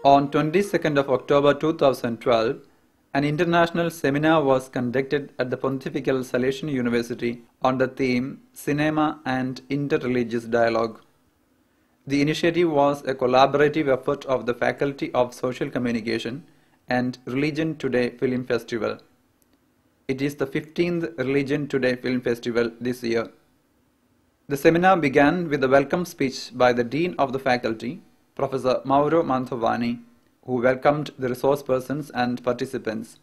On 22nd of October 2012, an international seminar was conducted at the Pontificia Salesian University on the theme Cinema and Interreligious Dialogue. The initiative was a collaborative effort of the Faculty of Social Communication and Religion Today FilmFestival. It is the 15th Religion Today FilmFestival this year. The seminar began with a welcome speech by the Dean of the Faculty, Professor Mauro Mantovani, who welcomed the resource persons and participants.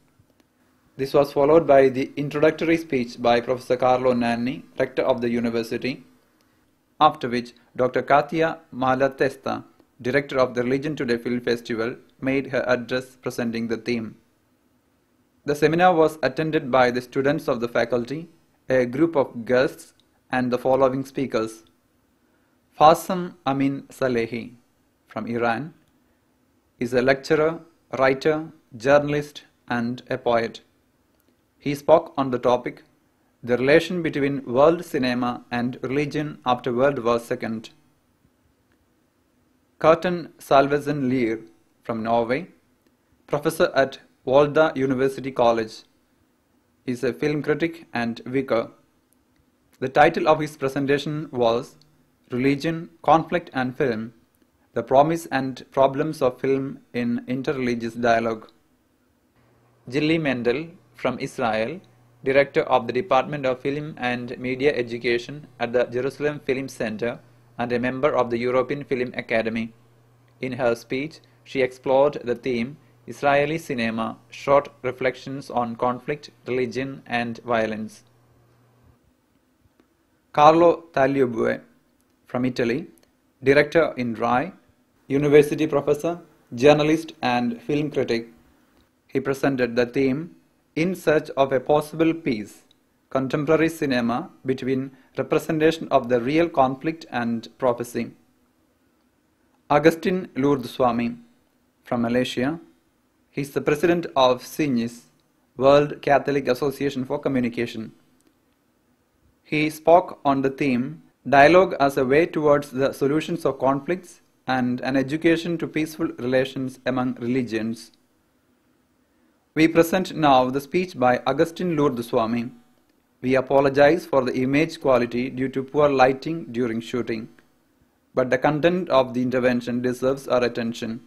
This was followed by the introductory speech by Professor Carlo Nanni, Rector of the University, after which Dr. Katia Malatesta, Director of the Religion Today Film Festival, made her address presenting the theme. The seminar was attended by the students of the faculty, a group of guests, and the following speakers. Fasam Amin Salehi from Iran is a lecturer, writer, journalist, and a poet. He spoke on the topic, the relation between world cinema and religion after World War II. Kjartan Salvesen Lier from Norway, professor at Volda University College, is a film critic and vicar. The title of his presentation was Religion, Conflict and Film, the Promise and Problems of Film in Interreligious Dialogue. Gilly Mendel from Israel, Director of the Department of Film and Media Education at the Jerusalem Film Center and a member of the European Film Academy. In her speech, she explored the theme Israeli Cinema, Short Reflections on Conflict, Religion and Violence. Carlo Tagliabue from Italy, Director in RAI, University Professor, Journalist and Film Critic. He presented the theme In Search of a Possible Peace, Contemporary Cinema Between Representation of the Real Conflict and Prophecy. Augustine Loorthusamy from Malaysia. He is the President of Cygnus, World Catholic Association for Communication. He spoke on the theme Dialogue as a Way Towards the Solutions of Conflicts and an Education to Peaceful Relations Among Religions. We present now the speech by Augustine Loorthusamy. We apologize for the image quality due to poor lighting during shooting, but the content of the intervention deserves our attention.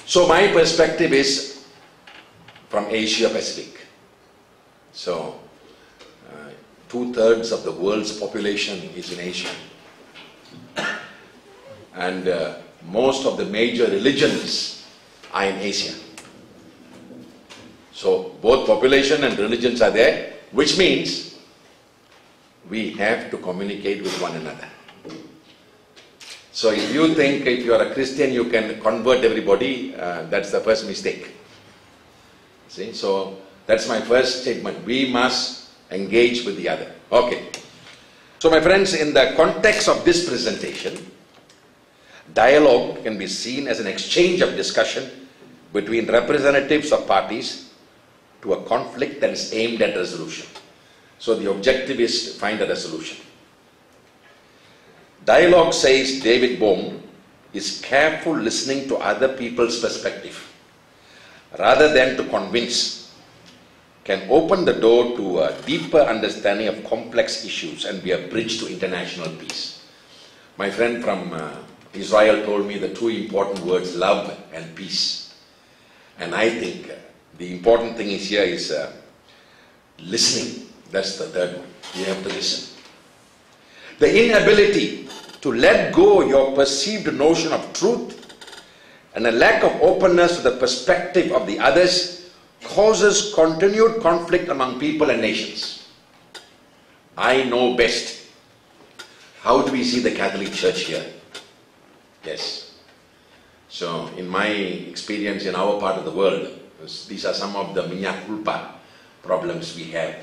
So my perspective is from Asia Pacific. So 2/3 of the world's population is in Asia. And most of the major religions are in Asia. So both population and religions are there, which means we have to communicate with one another. So if you think if you are a Christian you can convert everybody, that's the first mistake. See, so that's my first statement. We must engage with the other. Okay. So my friends, in the context of this presentation, dialogue can be seen as an exchange of discussion between representatives of parties to a conflict that is aimed at resolution. So the objective is to find a resolution. Dialogue, says David Bohm, is careful listening to other people's perspective rather than to convince, can open the door to a deeper understanding of complex issues and be a bridge to international peace. My friend from Israel told me the two important words, love and peace. And I think the important thing is here is listening. That's the third one. You have to listen. The inability to let go your perceived notion of truth and a lack of openness to the perspective of the others causes continued conflict among people and nations. I know best. How do we see the Catholic Church here? Yes. So in my experience in our part of the world, these are some of the mea culpa problems we have.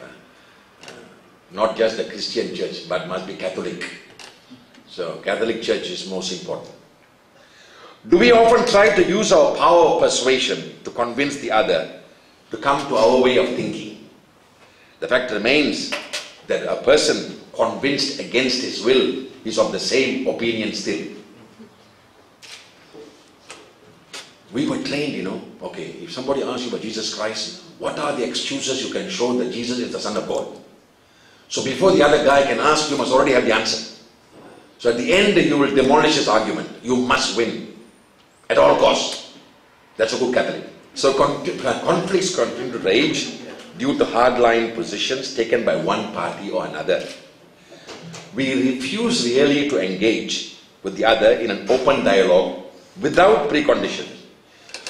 Not just the Christian church, but must be Catholic. So Catholic Church is most important. Do we often try to use our power of persuasion to convince the other to come to our way of thinking? The fact remains that a person convinced against his will is of the same opinion still. We were trained, okay, if somebody asks you about Jesus Christ, what are the excuses you can show that Jesus is the Son of God? So before the other guy can ask, you must already have the answer. So at the end, you will demolish his argument. You must win at all costs. That's a good Catholic. So conflicts continue to rage due to hardline positions taken by one party or another. We refuse really to engage with the other in an open dialogue without preconditions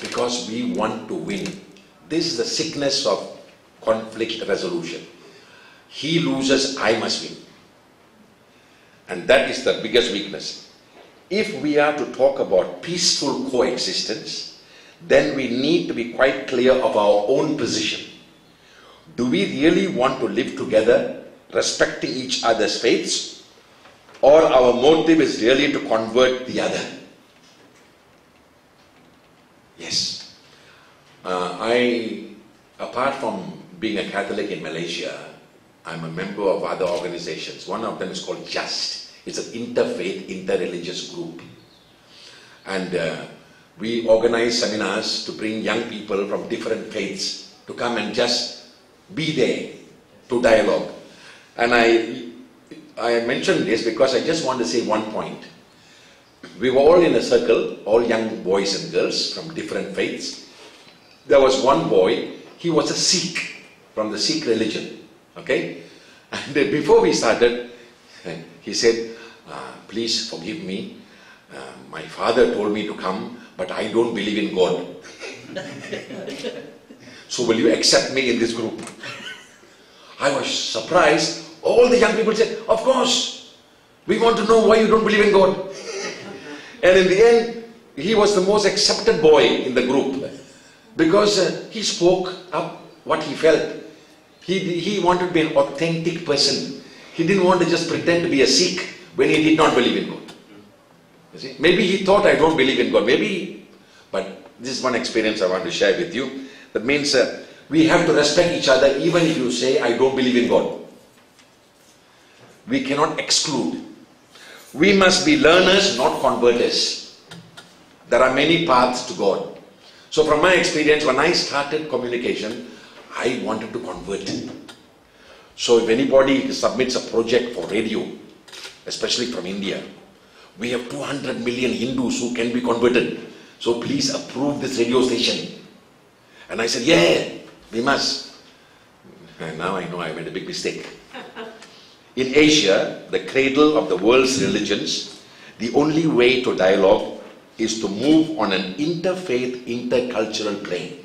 because we want to win. This is the sickness of conflict resolution. He loses, I must win. And that is the biggest weakness. If we are to talk about peaceful coexistence, then we need to be quite clear of our own position. Do we really want to live together, respecting each other's faiths, or our motive is really to convert the other? Yes. Apart from being a Catholic in Malaysia, I'm a member of other organizations. One of them is called JUST. It's an interfaith, interreligious group. And we organize seminars to bring young people from different faiths to come and just be there to dialogue. And I mentioned this because I just want to say one point. We were all in a circle, all young boys and girls from different faiths. There was one boy, he was a Sikh, from the Sikh religion. Okay? And before we started, he said, please forgive me. My father told me to come, but I don't believe in God. So will you accept me in this group? I was surprised. All the young people said, of course. We want to know why you don't believe in God. And in the end, he was the most accepted boy in the group because he spoke up what he felt. He wanted to be an authentic person. He didn't want to just pretend to be a Sikh when he did not believe in God. You see? Maybe he thought, I don't believe in God. Maybe, but this is one experience I want to share with you. That means we have to respect each other even if you say, I don't believe in God. We cannot exclude. We must be learners, not converters. There are many paths to God. So from my experience, when I started communication, I wanted to convert. So if anybody submits a project for radio, especially from India, we have 200 million Hindus who can be converted. So please approve this radio station. And I said, yeah, we must. And now I know I made a big mistake. In Asia, the cradle of the world's religions, the only way to dialogue is to move on an interfaith, intercultural plane.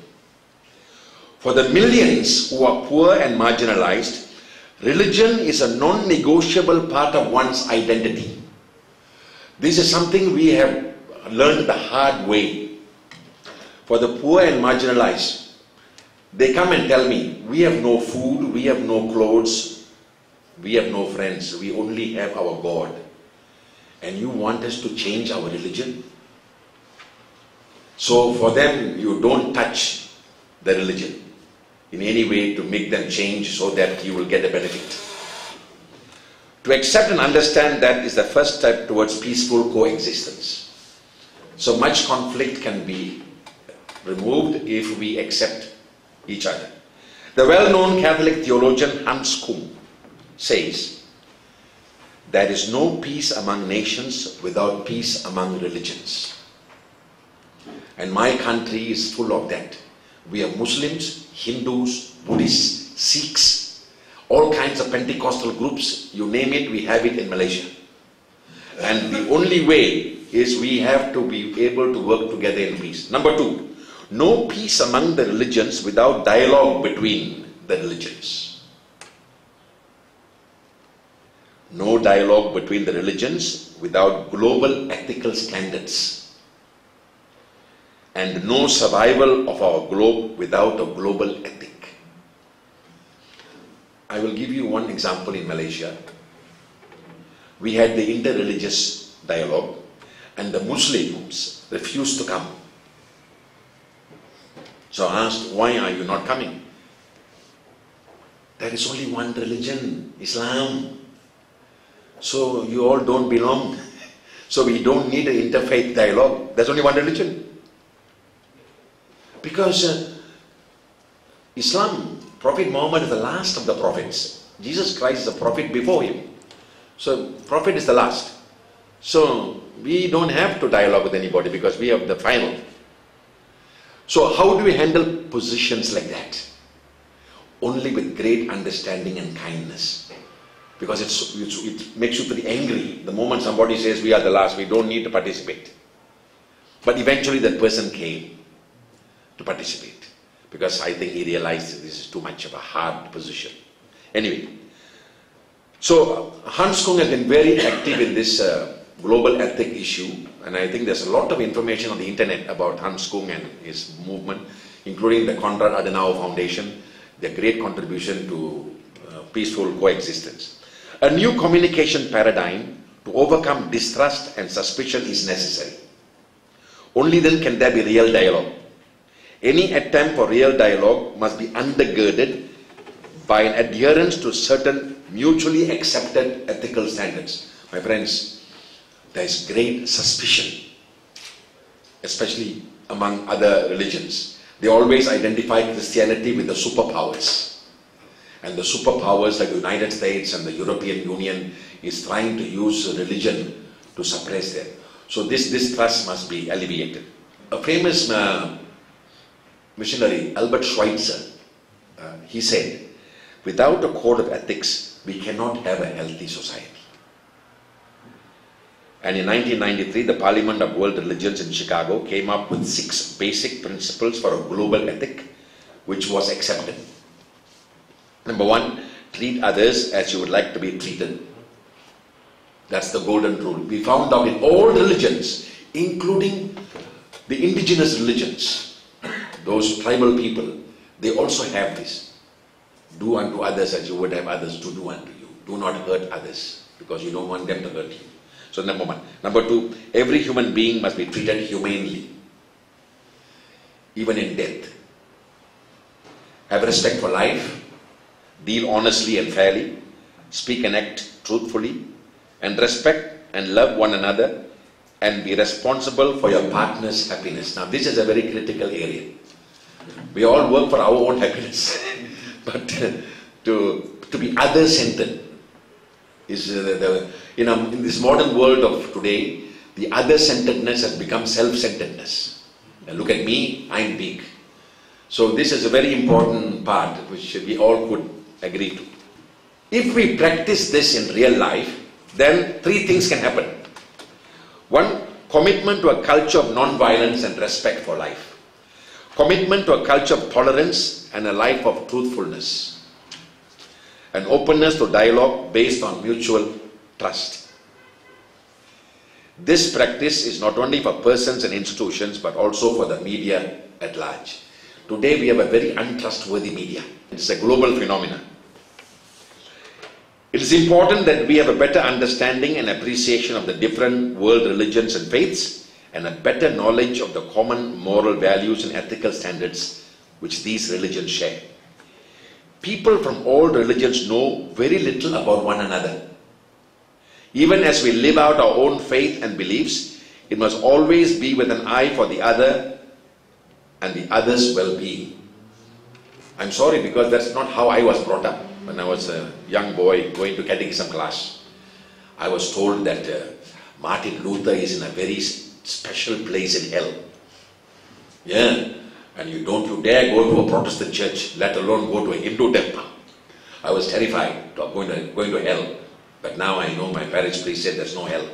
For the millions who are poor and marginalized, religion is a non-negotiable part of one's identity. This is something we have learned the hard way. For the poor and marginalized, they come and tell me, we have no food, we have no clothes, we have no friends, we only have our God. And you want us to change our religion? So for them, you don't touch the religion in any way to make them change so that you will get a benefit. To accept and understand that is the first step towards peaceful coexistence. So much conflict can be removed if we accept each other. The well-known Catholic theologian Hans Kuhn says, there is no peace among nations without peace among religions. And my country is full of that. We have Muslims, Hindus, Buddhists, Sikhs, all kinds of Pentecostal groups, you name it, we have it in Malaysia. And the only way is we have to be able to work together in peace. Number two, no peace among the religions without dialogue between the religions. No dialogue between the religions without global ethical standards. And no survival of our globe without a global ethic. I will give you one example in Malaysia. We had the interreligious dialogue and the Muslims refused to come. So I asked, why are you not coming? There is only one religion, Islam. So you all don't belong. So we don't need an interfaith dialogue. There's only one religion. Because Islam, Prophet Muhammad is the last of the prophets. Jesus Christ is a prophet before him. So prophet is the last. So we don't have to dialogue with anybody because we have the final. So how do we handle positions like that? Only with great understanding and kindness. Because it makes you pretty angry. The moment somebody says we are the last, we don't need to participate. But eventually that person came to participate. Because I think he realized that this is too much of a hard position. Anyway, so Hans Kung has been very active in this global ethic issue, and I think there's a lot of information on the internet about Hans Kung and his movement, including the Konrad Adenauer Foundation, their great contribution to peaceful coexistence. A new communication paradigm to overcome distrust and suspicion is necessary. Only then can there be real dialogue. Any attempt for real dialogue must be undergirded by an adherence to certain mutually accepted ethical standards. My friends, there is great suspicion, especially among other religions. They always identify Christianity with the superpowers. And the superpowers like the United States and the European Union is trying to use religion to suppress them. So this distrust must be alleviated. A famous missionary, Albert Schweitzer, he said, without a code of ethics, we cannot have a healthy society. And in 1993, the Parliament of World Religions in Chicago came up with 6 basic principles for a global ethic, which was accepted. Number 1, treat others as you would like to be treated. That's the golden rule. We found out in all religions, including the indigenous religions, those tribal people, they also have this. Do unto others as you would have others to do unto you. Do not hurt others because you don't want them to hurt you. So number 1. Number 2, every human being must be treated humanely, even in death. Have respect for life, deal honestly and fairly, speak and act truthfully, and respect and love one another, and be responsible for your partner's happiness. Now this is a very critical area. We all work for our own happiness, but to be other-centered is in this modern world of today, the other-centeredness has become self-centeredness. Look at me, I'm big. So this is a very important part which we all could agree to. If we practice this in real life, then 3 things can happen. 1, commitment to a culture of non-violence and respect for life. Commitment to a culture of tolerance and a life of truthfulness. An openness to dialogue based on mutual trust. This practice is not only for persons and institutions, but also for the media at large. Today we have a very untrustworthy media. It's a global phenomenon. It is important that we have a better understanding and appreciation of the different world religions and faiths, and a better knowledge of the common moral values and ethical standards which these religions share. People from all religions know very little about one another. Even as we live out our own faith and beliefs, it must always be with an eye for the other and the other's well-being. I'm sorry, because that's not how I was brought up. When I was a young boy going to catechism class, I was told that Martin Luther is in a very special place in hell. Yeah, and you dare go to a Protestant church, let alone go to a Hindu temple. I was terrified of going to hell, but now I know my parish priest said there's no hell.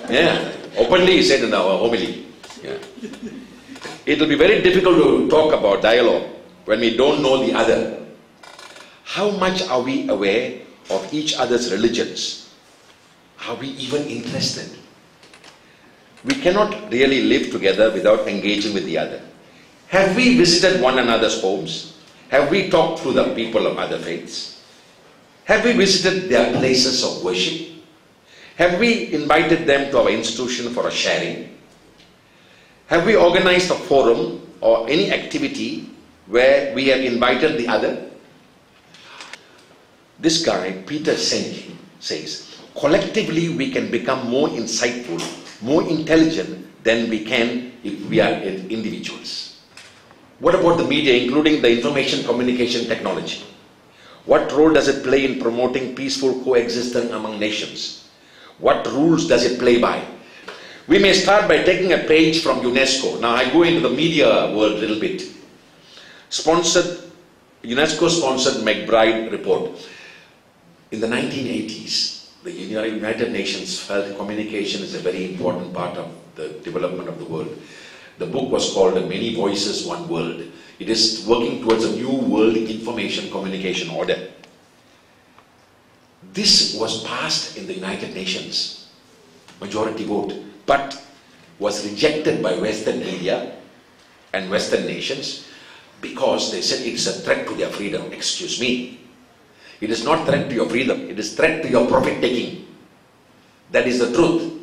Yeah, openly he said in our homily. Yeah. It will be very difficult to talk about dialogue when we don't know the other. How much are we aware of each other's religions? Are we even interested? We cannot really live together without engaging with the other. Have we visited one another's homes? Have we talked to the people of other faiths? Have we visited their places of worship? Have we invited them to our institution for a sharing? Have we organized a forum or any activity where we have invited the other? This guy, Peter Senge, says, collectively we can become more insightful, more intelligent than we can if we are individuals. What about the media, including the information communication technology? What role does it play in promoting peaceful coexistence among nations? What rules does it play by? We may start by taking a page from UNESCO. Now I go into the media world a little bit. UNESCO-sponsored McBride report. In the 1980s, the United Nations felt communication is a very important part of the development of the world. The book was called Many Voices, One World. It is working towards a new world information communication order. This was passed in the United Nations, majority vote, but was rejected by Western media and Western nations because they said it's a threat to their freedom. Excuse me. It is not threat to your freedom, it is threat to your profit taking. That is the truth,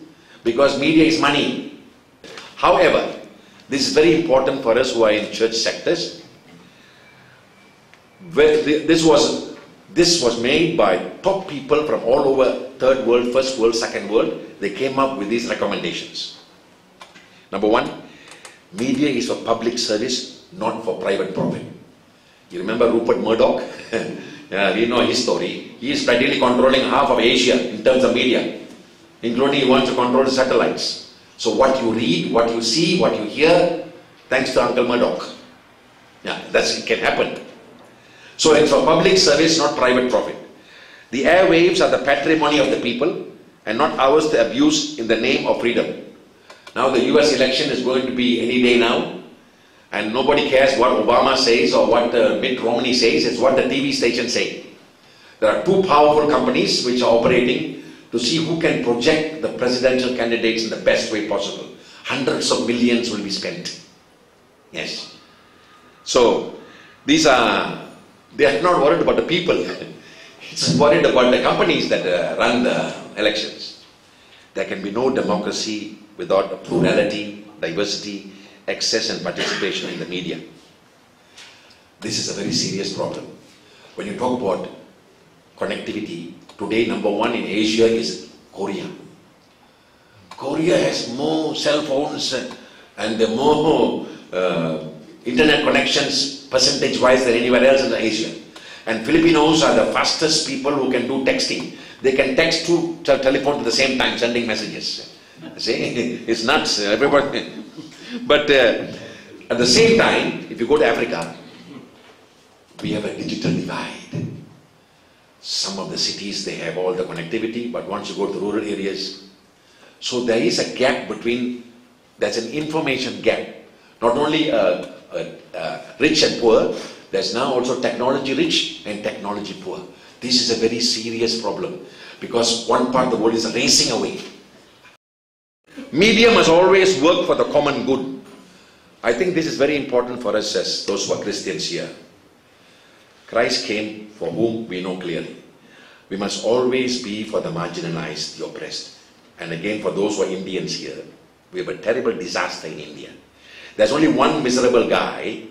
because media is money. However, this is very important for us who are in church sectors. This was made by top people from all over third world, first world, second world. They came up with these recommendations. Number one, media is for public service, not for private profit. You remember Rupert Murdoch? We know his story. He is practically controlling half of Asia in terms of media, including he wants to control the satellites. So what you read, what you see, what you hear, thanks to Uncle Murdoch. Yeah, it can happen. So it's for public service, not private profit. The airwaves are the patrimony of the people and not ours to abuse in the name of freedom. Now the US election is going to be any day now, and nobody cares what Obama says or what Mitt Romney says. It's what the TV stations say. There are two powerful companies which are operating to see who can project the presidential candidates in the best way possible. Hundreds of millions will be spent. Yes. So they are not worried about the people. It's worried about the companies that run the elections. There can be no democracy without plurality, diversity, access and participation in the media. This is a very serious problem. When you talk about connectivity, today number one in Asia is Korea. Korea has more cell phones and more internet connections percentage-wise than anywhere else in Asia. And Filipinos are the fastest people who can do texting. They can text to telephone at the same time, sending messages. See, it's nuts. Everybody. But at the same time, if you go to Africa, we have a digital divide. Some of the cities, they have all the connectivity, but once you go to the rural areas, so there is a gap between, there's an information gap. Not only rich and poor, there's now also technology rich and technology poor. This is a very serious problem because one part of the world is racing away. Media must always work for the common good. I think this is very important for us as those who are Christians here. Christ came for whom we know clearly. We must always be for the marginalized, the oppressed. And again, for those who are Indians here, we have a terrible disaster in India. There's only one miserable guy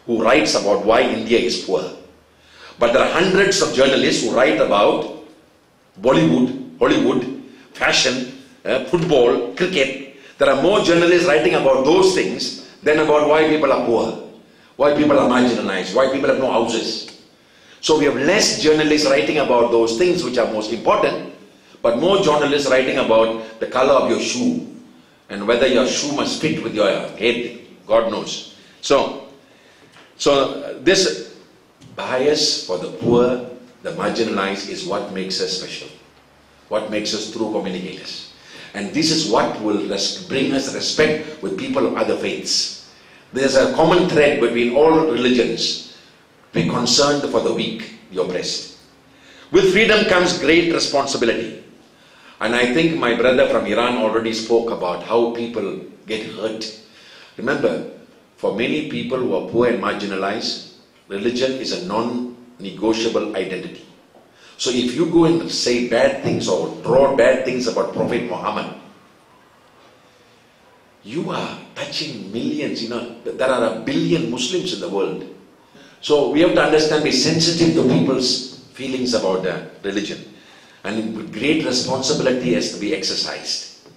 who writes about why India is poor. But there are hundreds of journalists who write about Bollywood, Hollywood, fashion, football, cricket. There are more journalists writing about those things than about why people are poor, why people are marginalized, why people have no houses. So we have less journalists writing about those things which are most important, but more journalists writing about the color of your shoe and whether your shoe must fit with your head, God knows. So this bias for the poor, the marginalized is what makes us special, what makes us true communicators. And this is what will bring us respect with people of other faiths. There's a common thread between all religions. Be concerned for the weak, the oppressed. With freedom comes great responsibility. And I think my brother from Iran already spoke about how people get hurt. Remember, for many people who are poor and marginalized, religion is a non-negotiable identity. So if you go and say bad things or draw bad things about Prophet Muhammad, you are touching millions. There are 1 billion Muslims in the world. So we have to understand, be sensitive to people's feelings about religion. And with great responsibility has to be exercised.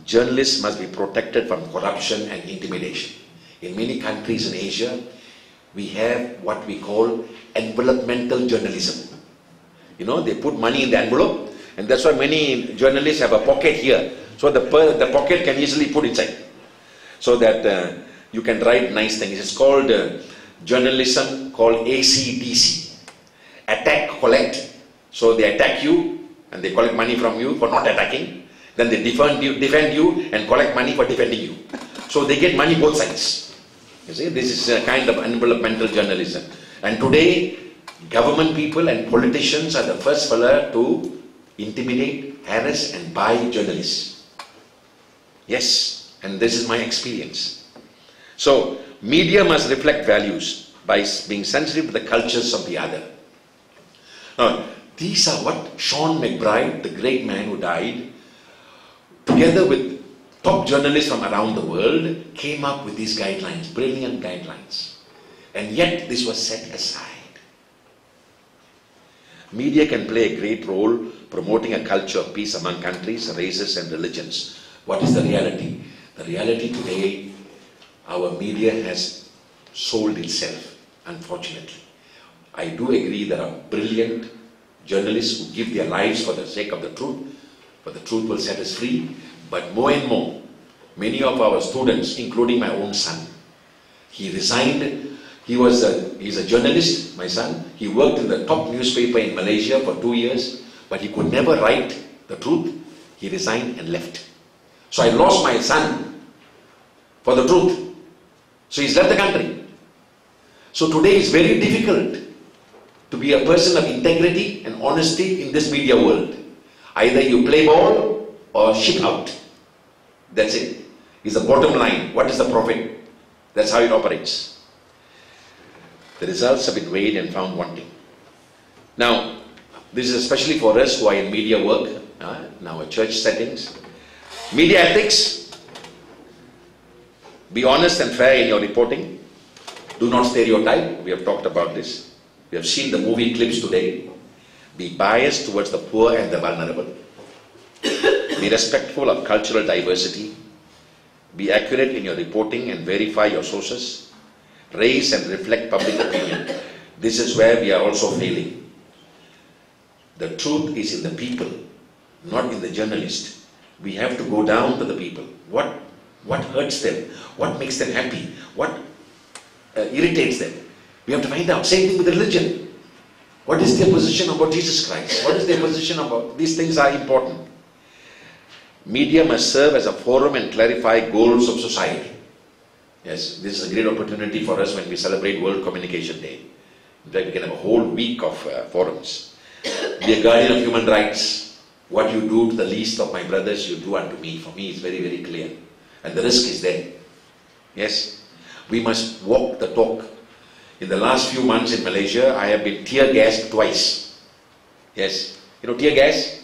journalists must be protected from corruption and intimidation. In many countries in Asia, we have what we call envelopmental journalism. You know, they put money in the envelope, and that's why many journalists have a pocket here. So the pocket can easily put inside, so that you can write nice things. It's called journalism called ACDC. Attack, collect. So they attack you, and they collect money from you for not attacking. Then they defend you and collect money for defending you. So they get money both sides. You see, this is a kind of envelopmental journalism. And today, government people and politicians are the first fella to intimidate, harass and buy journalists. Yes, and this is my experience. So, media must reflect values by being sensitive to the cultures of the other. Now, these are what Sean McBride, the great man who died, together with top journalists from around the world, came up with these guidelines, brilliant guidelines. And yet this was set aside. Media can play a great role promoting a culture of peace among countries, races and religions. What is the reality? The reality today, our media has sold itself, unfortunately. I do agree there are brilliant journalists who give their lives for the sake of the truth, but the truth will set us free. But more and more, many of our students, including my own son, he resigned. He's a journalist, my son. He worked in the top newspaper in Malaysia for 2 years, but he could never write the truth. He resigned and left. So I lost my son for the truth. So he's left the country. So today it's very difficult to be a person of integrity and honesty in this media world. Either you play ball or ship out. That's it. It's the bottom line. What is the profit? That's how it operates. The results have been weighed and found wanting. Now, this is especially for us who are in media work, in our church settings. Media ethics. Be honest and fair in your reporting. Do not stereotype. We have talked about this. We have seen the movie clips today. Be biased towards the poor and the vulnerable. Be respectful of cultural diversity. Be accurate in your reporting and verify your sources. Raise and reflect public opinion. This is where we are also failing. The truth is in the people, not in the journalist. We have to go down to the people. What hurts them? What makes them happy? What irritates them? We have to find out. Same thing with religion. What is their position about Jesus Christ? What is their position about? These things are important. Media must serve as a forum and clarify goals of society. Yes, this is a great opportunity for us when we celebrate World Communication Day. In fact, we can have a whole week of forums. Be a guardian of human rights. What you do to the least of my brothers, you do unto me. For me, it's very, very clear. And the risk is there. Yes, we must walk the talk. In the last few months in Malaysia, I have been tear gassed twice. Yes, you know tear gas?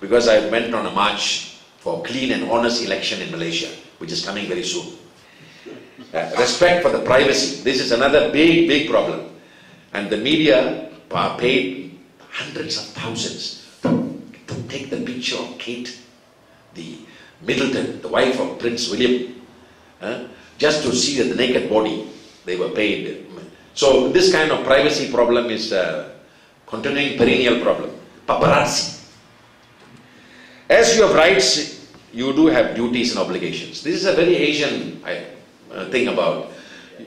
Because I went on a march for clean and honest election in Malaysia, which is coming very soon. Respect for the privacy. This is another big, big problem. And the media are paid hundreds of thousands to take the picture of Kate, the Middleton, the wife of Prince William, just to see the naked body. They were paid. So this kind of privacy problem is a continuing perennial problem. Paparazzi. As you have rights, you do have duties and obligations. This is a very Asian thing about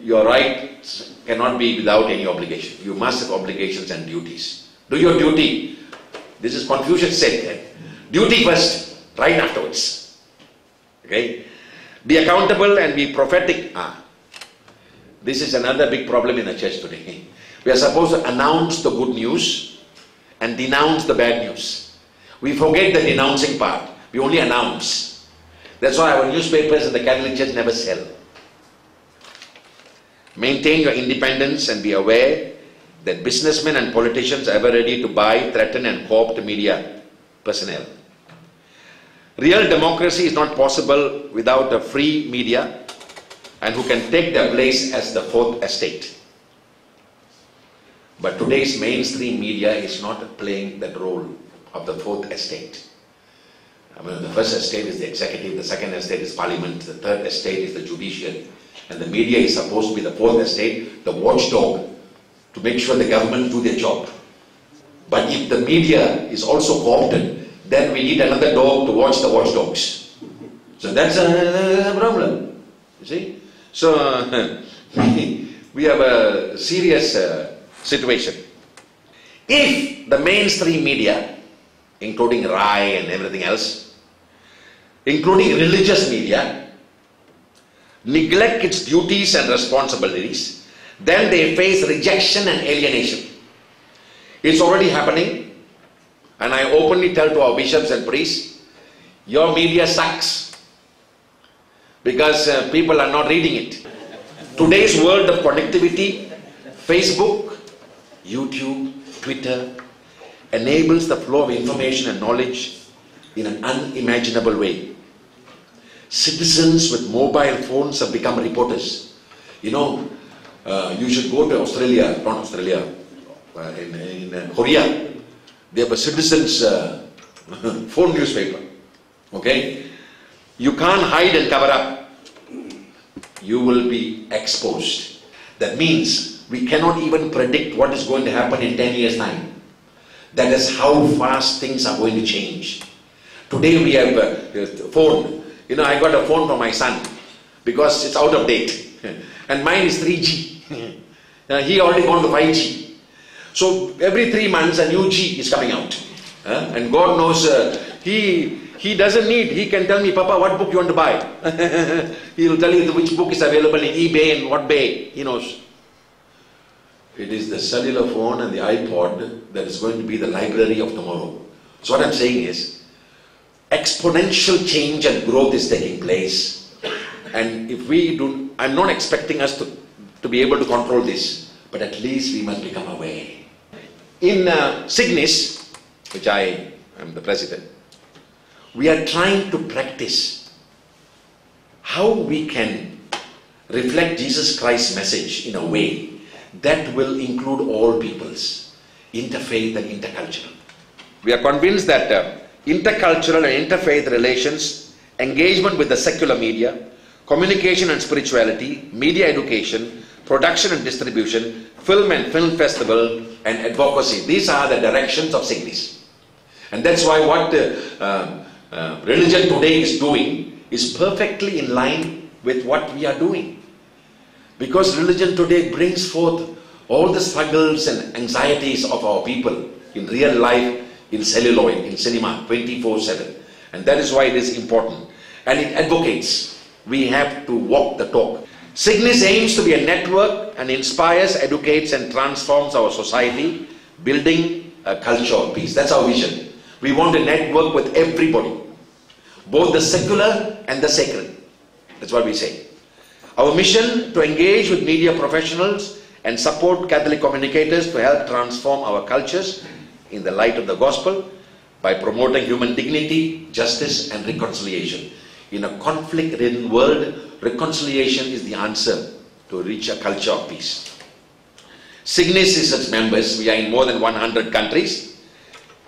your rights cannot be without any obligation. You must have obligations and duties. Do your duty. This is Confucius said. Duty first, right afterwards. Okay? Be accountable and be prophetic. This is another big problem in the church today. We are supposed to announce the good news and denounce the bad news. We forget the denouncing part. We only announce. That's why our newspapers in the Catholic Church never sell. Maintain your independence and be aware that businessmen and politicians are ever ready to buy, threaten and co-opt media personnel. Real democracy is not possible without a free media and who can take their place as the fourth estate. But today's mainstream media is not playing that role of the fourth estate. I mean, the first estate is the executive, the second estate is parliament, the third estate is the judiciary, and the media is supposed to be the fourth estate, the watchdog, to make sure the government do their job. But if the media is also co-opted, then we need another dog to watch the watchdogs. So that's a problem, you see. So we have a serious situation. If the mainstream media, including RAI and everything else, including religious media, neglect its duties and responsibilities, then they face rejection and alienation. It's already happening, and I openly tell to our bishops and priests, your media sucks, because people are not reading it. Today's world of connectivity, Facebook, YouTube, Twitter, enables the flow of information and knowledge in an unimaginable way. Citizens with mobile phones have become reporters. You know, you should go to Australia, not Australia, in Korea. They have a citizens phone newspaper. Okay? You can't hide and cover up. You will be exposed. That means we cannot even predict what is going to happen in 10 years' time. That is how fast things are going to change. Today we have a phone. You know, I got a phone from my son because it's out of date. And mine is 3G. He already gone to 5G. So every 3 months a new G is coming out. And God knows he doesn't need, he can tell me, Papa, what book you want to buy? He will tell you which book is available in eBay and what bay. He knows. It is the cellular phone and the iPod that is going to be the library of tomorrow. So what I'm saying is, exponential change and growth is taking place. And if we do, I'm not expecting us to be able to control this, but at least we must become aware. In Cygnus, which I am the president, we are trying to practice how we can reflect Jesus Christ's message in a way that will include all peoples, interfaith and intercultural. We are convinced that intercultural and interfaith relations, engagement with the secular media, communication and spirituality, media education, production and distribution, film and film festival, and advocacy. These are the directions of Cygnus. And that's why what Religion Today is doing is perfectly in line with what we are doing. Because Religion Today brings forth all the struggles and anxieties of our people in real life, in celluloid, in cinema, 24/7. And that is why it is important. And it advocates. We have to walk the talk. Cygnus aims to be a network and inspires, educates and transforms our society, building a culture of peace. That's our vision. We want to network with everybody, both the secular and the sacred. That's what we say. Our mission to engage with media professionals and support Catholic communicators to help transform our cultures in the light of the gospel by promoting human dignity, justice and reconciliation. In a conflict-ridden world, reconciliation is the answer to reach a culture of peace. Cygnus is its members. We are in more than 100 countries.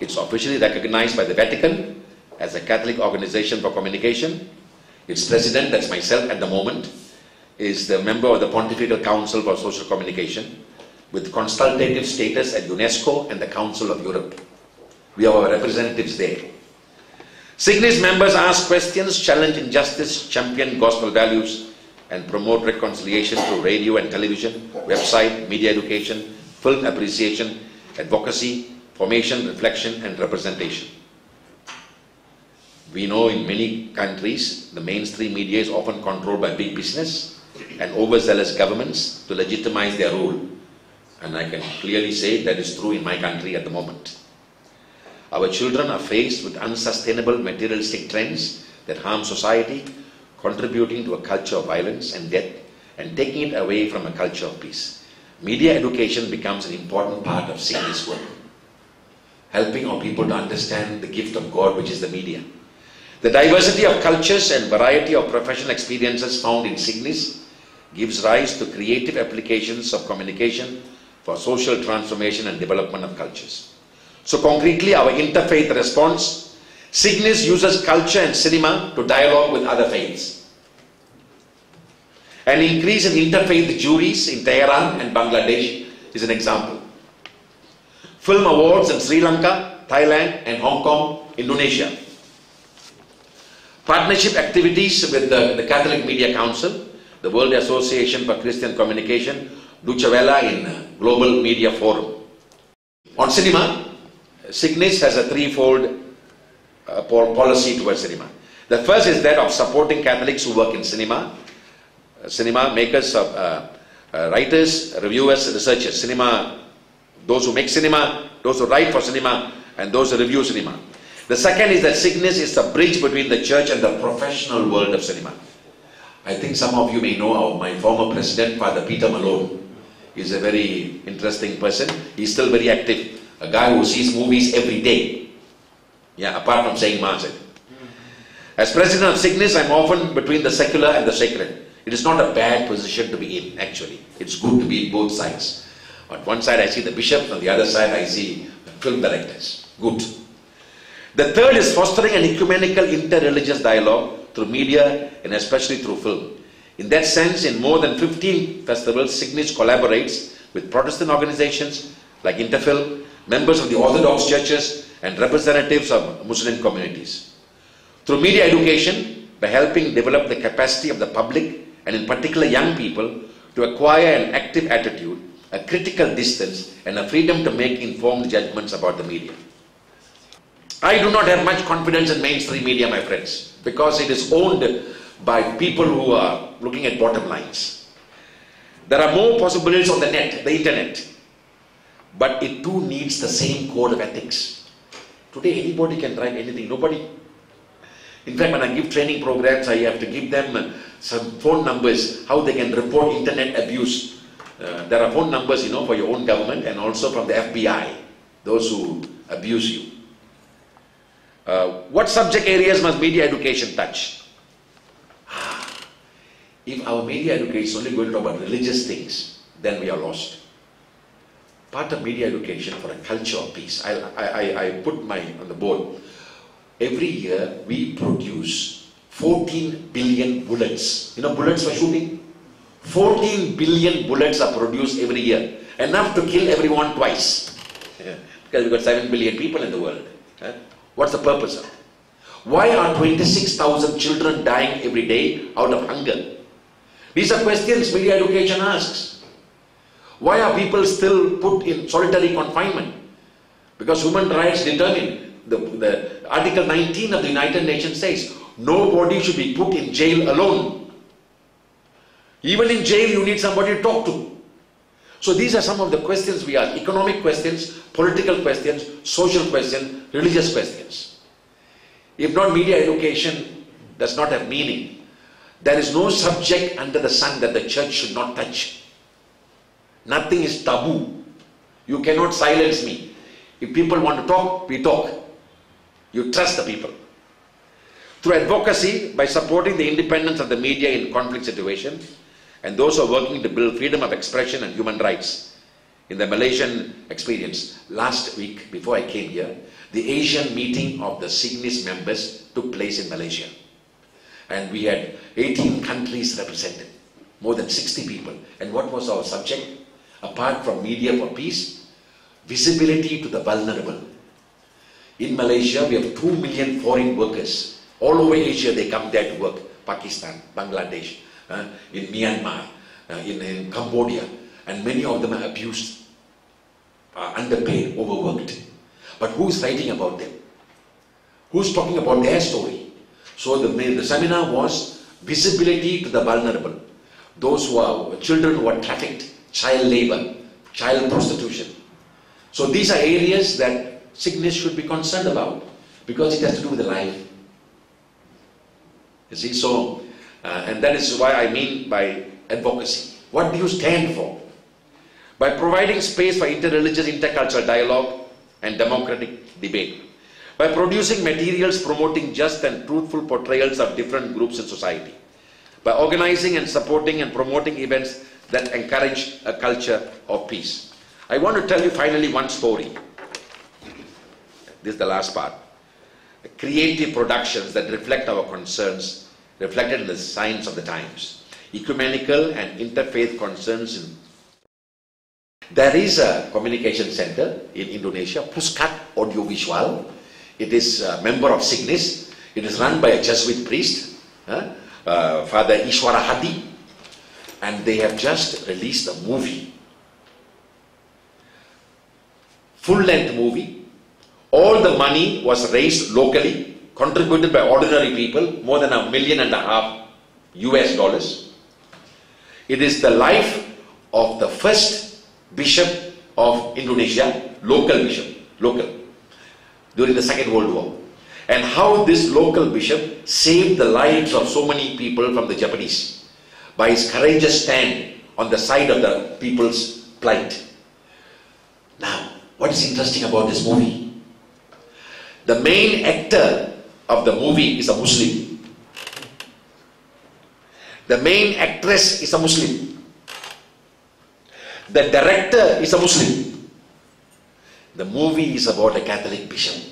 It's officially recognized by the Vatican as a Catholic organization for communication. Its president, that's myself at the moment, is the member of the Pontifical Council for Social Communication with consultative status at UNESCO and the Council of Europe. We have our representatives there. Cygnus members ask questions, challenge injustice, champion gospel values, and promote reconciliation through radio and television, website, media education, film appreciation, advocacy, formation, reflection, and representation. We know in many countries, the mainstream media is often controlled by big business and overzealous governments to legitimize their rule. And I can clearly say that is true in my country at the moment. Our children are faced with unsustainable materialistic trends that harm society, contributing to a culture of violence and death, and taking it away from a culture of peace. Media education becomes an important part of Cygnus work, helping our people to understand the gift of God, which is the media. The diversity of cultures and variety of professional experiences found in Cygnus gives rise to creative applications of communication for social transformation and development of cultures. So concretely, our interfaith response Cygnus uses culture and cinema to dialogue with other faiths. An increase in interfaith juries in Tehran and Bangladesh is an example. Film awards in Sri Lanka, Thailand and Hong Kong, Indonesia. Partnership activities with the Catholic Media Council, the World Association for Christian Communication, Deutsche Welle in Global Media Forum. On cinema, Cygnus has a threefold policy towards cinema. The first is that of supporting Catholics who work in cinema, cinema makers, writers, reviewers, researchers, cinema, those who make cinema, those who write for cinema, and those who review cinema. The second is that Cygnus is the bridge between the church and the professional world of cinema. I think some of you may know my former president, Father Peter Malone. He's a very interesting person. He's still very active. A guy who sees movies every day. Yeah, apart from saying Mass. As president of Cygnus, I'm often between the secular and the sacred. It is not a bad position to be in, actually. It's good to be in both sides. On one side I see the bishops, on the other side I see film directors. Good. The third is fostering an ecumenical inter-religious dialogue through media and especially through film. In that sense, in more than 15 festivals, Cygnus collaborates with Protestant organizations like Interfilm, members of the Orthodox churches and representatives of Muslim communities. Through media education, by helping develop the capacity of the public and in particular young people to acquire an active attitude, a critical distance and a freedom to make informed judgments about the media. I do not have much confidence in mainstream media, my friends, because it is owned by people who are looking at bottom lines. There are more possibilities on the net, the internet, but it too needs the same code of ethics. Today anybody can write anything, nobody. In fact, when I give training programs, I have to give them some phone numbers, how they can report internet abuse. There are phone numbers, for your own government and also from the FBI, those who abuse you. What subject areas must media education touch? If our media education is only going to talk about religious things, then we are lost. Part of media education for a culture of peace. I put on the board. Every year we produce 14 billion bullets. Bullets for shooting? 14 billion bullets are produced every year. Enough to kill everyone twice. Because we've got 7 billion people in the world. What's the purpose of it? Why are 26,000 children dying every day out of hunger? These are questions media education asks. Why are people still put in solitary confinement? Because human rights determine. The Article 19 of the United Nations says, nobody should be put in jail alone. Even in jail you need somebody to talk to. So these are some of the questions we ask. Economic questions, political questions, social questions, religious questions. If not, media education does not have meaning. There is no subject under the sun that the church should not touch. Nothing is taboo. You cannot silence me. If people want to talk, we talk. You trust the people. Through advocacy, by supporting the independence of the media in conflict situations, and those who are working to build freedom of expression and human rights. In the Malaysian experience, last week, before I came here, the Asian meeting of the Cygnus members took place in Malaysia. And we had 18 countries represented, more than 60 people. And what was our subject? Apart from media for peace, visibility to the vulnerable. In Malaysia, we have 2 million foreign workers. All over Asia, they come there to work. Pakistan, Bangladesh, in Myanmar, in Cambodia. And many of them are abused, underpaid, overworked. But who's writing about them? Who's talking about their story? So the seminar was visibility to the vulnerable. Those who are children who are trafficked, child labor, child prostitution. So these are areas that Cygnus should be concerned about because it has to do with the life. You see, so, and that is why I mean by advocacy. What do you stand for? By providing space for interreligious, intercultural dialogue and democratic debate. By producing materials promoting just and truthful portrayals of different groups in society. By organizing and supporting and promoting events that encourage a culture of peace. I want to tell you finally one story. This is the last part. creative productions that reflect our concerns, reflected in the signs of the times, ecumenical and interfaith concerns. There is a communication center in Indonesia, Puskat Audiovisual. It is a member of Cygnus. It is run by a Jesuit priest, Father Ishwara Hadi, and they have just released a movie, full-length movie. All the money was raised locally, contributed by ordinary people, more than $1.5 million US. It is the life of the first bishop of Indonesia, local bishop, during the Second World War, and how this local bishop saved the lives of so many people from the Japanese by his courageous stand on the side of the people's plight. Now, what is interesting about this movie? The main actor of the movie is a Muslim. The main actress is a Muslim. The director is a Muslim. The movie is about a Catholic bishop.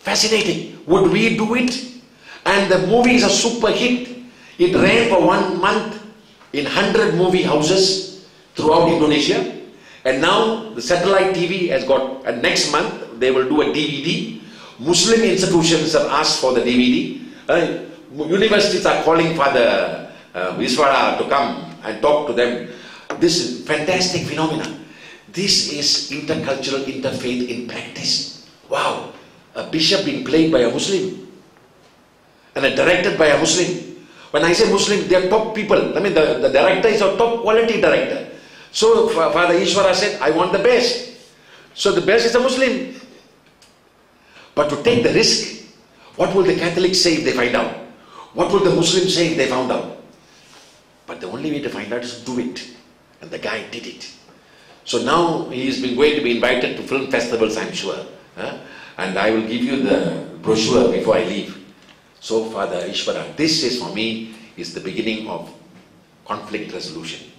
Fascinating. Would we do it? And the movie is a super hit. It ran for 1 month in 100 movie houses throughout Indonesia. And now the satellite TV has got, and next month they will do a DVD. Muslim institutions have asked for the DVD. Universities are calling Father Viswara to come and talk to them. This is fantastic phenomenon. This is intercultural interfaith in practice. Wow, a bishop being played by a Muslim and directed by a Muslim. When I say Muslim, they are top people. I mean, the director is a top quality director. So Father Ishwara said, I want the best. So the best is a Muslim. But to take the risk, what will the Catholics say if they find out? What will the Muslims say if they found out? But the only way to find out is to do it. And the guy did it. So now he is going to be invited to film festivals, I'm sure. And I will give you the brochure before I leave. So Father Ishwara, this is for me is the beginning of conflict resolution.